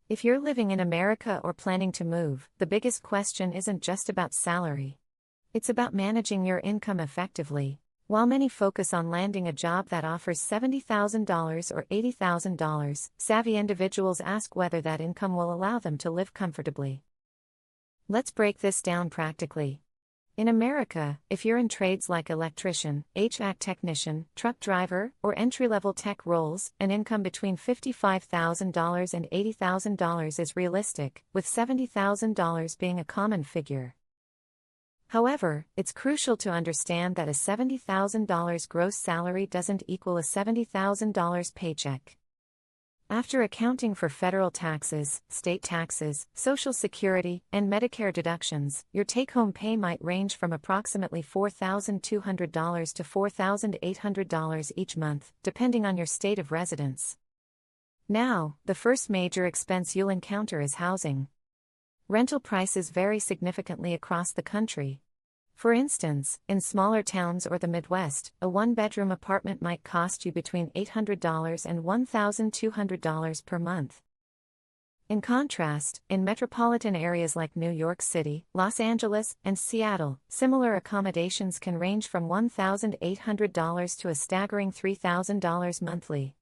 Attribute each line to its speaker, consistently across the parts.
Speaker 1: If you're living in America or planning to move, the biggest question isn't just about salary. It's about managing your income effectively. While many focus on landing a job that offers $70,000 or $80,000, savvy individuals ask whether that income will allow them to live comfortably. Let's break this down practically. In America, if you're in trades like electrician, HVAC technician, truck driver, or entry-level tech roles, an income between $55,000 and $80,000 is realistic, with $70,000 being a common figure. However, it's crucial to understand that a $70,000 gross salary doesn't equal a $70,000 paycheck. After accounting for federal taxes, state taxes, Social Security, and Medicare deductions, your take-home pay might range from approximately $4,200 to $4,800 each month, depending on your state of residence. Now, the first major expense you'll encounter is housing. Rental prices vary significantly across the country. For instance, in smaller towns or the Midwest, a one-bedroom apartment might cost you between $800 and $1,200 per month. In contrast, in metropolitan areas like New York City, Los Angeles, and Seattle, similar accommodations can range from $1,800 to a staggering $3,000 monthly.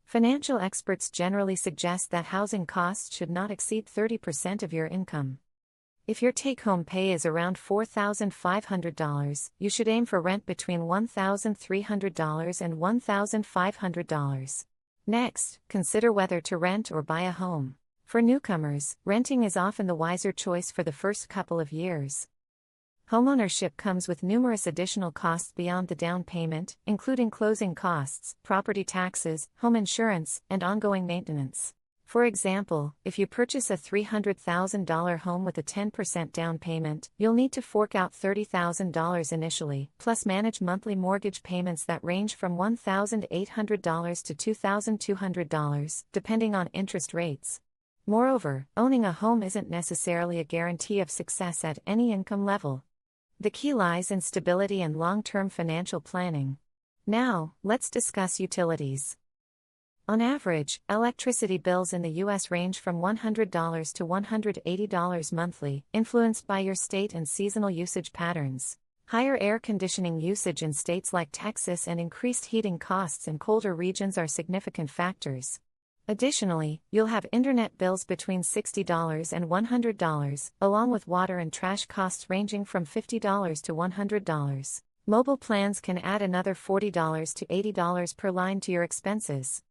Speaker 1: Financial experts generally suggest that housing costs should not exceed 30% of your income. If your take-home pay is around $4,500, you should aim for rent between $1,300 and $1,500. Next, consider whether to rent or buy a home. For newcomers, renting is often the wiser choice for the first couple of years. Homeownership comes with numerous additional costs beyond the down payment, including closing costs, property taxes, home insurance, and ongoing maintenance. For example, if you purchase a $300,000 home with a 10% down payment, you'll need to fork out $30,000 initially, plus manage monthly mortgage payments that range from $1,800 to $2,200, depending on interest rates. Moreover, owning a home isn't necessarily a guarantee of success at any income level. The key lies in stability and long-term financial planning. Now, let's discuss utilities. On average, electricity bills in the U.S. range from $100 to $180 monthly, influenced by your state and seasonal usage patterns. Higher air conditioning usage in states like Texas and increased heating costs in colder regions are significant factors. Additionally, you'll have internet bills between $60 and $100, along with water and trash costs ranging from $50 to $100. Mobile plans can add another $40 to $80 per line to your expenses.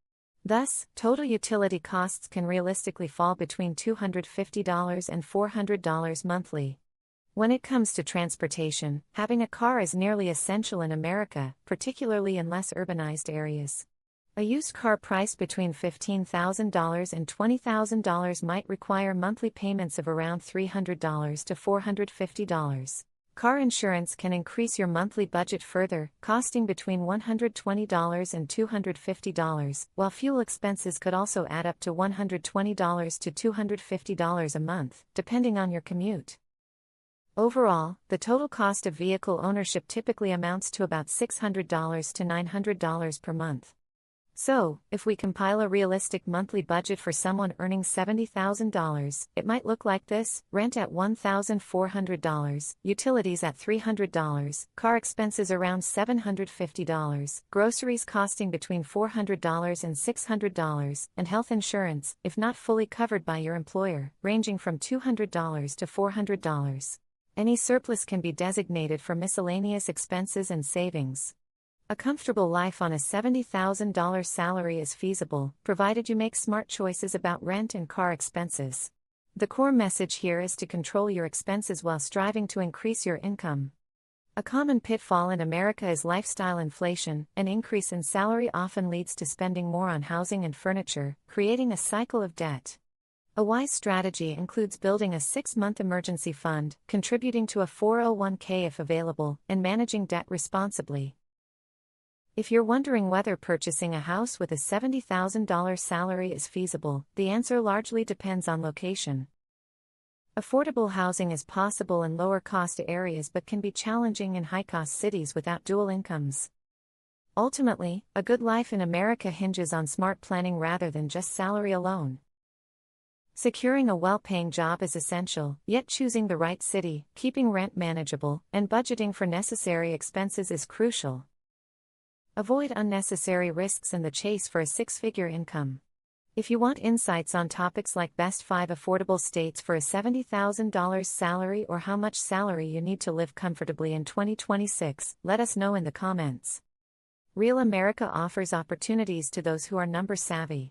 Speaker 1: Thus, total utility costs can realistically fall between $250 and $400 monthly. When it comes to transportation, having a car is nearly essential in America, particularly in less urbanized areas. A used car priced between $15,000 and $20,000 might require monthly payments of around $300 to $450. Car insurance can increase your monthly budget further, costing between $120 and $250, while fuel expenses could also add up to $120 to $250 a month, depending on your commute. Overall, the total cost of vehicle ownership typically amounts to about $600 to $900 per month. So, if we compile a realistic monthly budget for someone earning $70,000, it might look like this: rent at $1,400, utilities at $300, car expenses around $750, groceries costing between $400 and $600, and health insurance, if not fully covered by your employer, ranging from $200 to $400. Any surplus can be designated for miscellaneous expenses and savings. A comfortable life on a $70,000 salary is feasible, provided you make smart choices about rent and car expenses. The core message here is to control your expenses while striving to increase your income. A common pitfall in America is lifestyle inflation. An increase in salary often leads to spending more on housing and furniture, creating a cycle of debt. A wise strategy includes building a 6-month emergency fund, contributing to a 401k if available, and managing debt responsibly. If you're wondering whether purchasing a house with a $70,000 salary is feasible, the answer largely depends on location. Affordable housing is possible in lower-cost areas but can be challenging in high-cost cities without dual incomes. Ultimately, a good life in America hinges on smart planning rather than just salary alone. Securing a well-paying job is essential, yet choosing the right city, keeping rent manageable, and budgeting for necessary expenses is crucial. Avoid unnecessary risks in the chase for a six-figure income. If you want insights on topics like best 5 affordable states for a $70,000 salary or how much salary you need to live comfortably in 2026, let us know in the comments. Real America offers opportunities to those who are number savvy.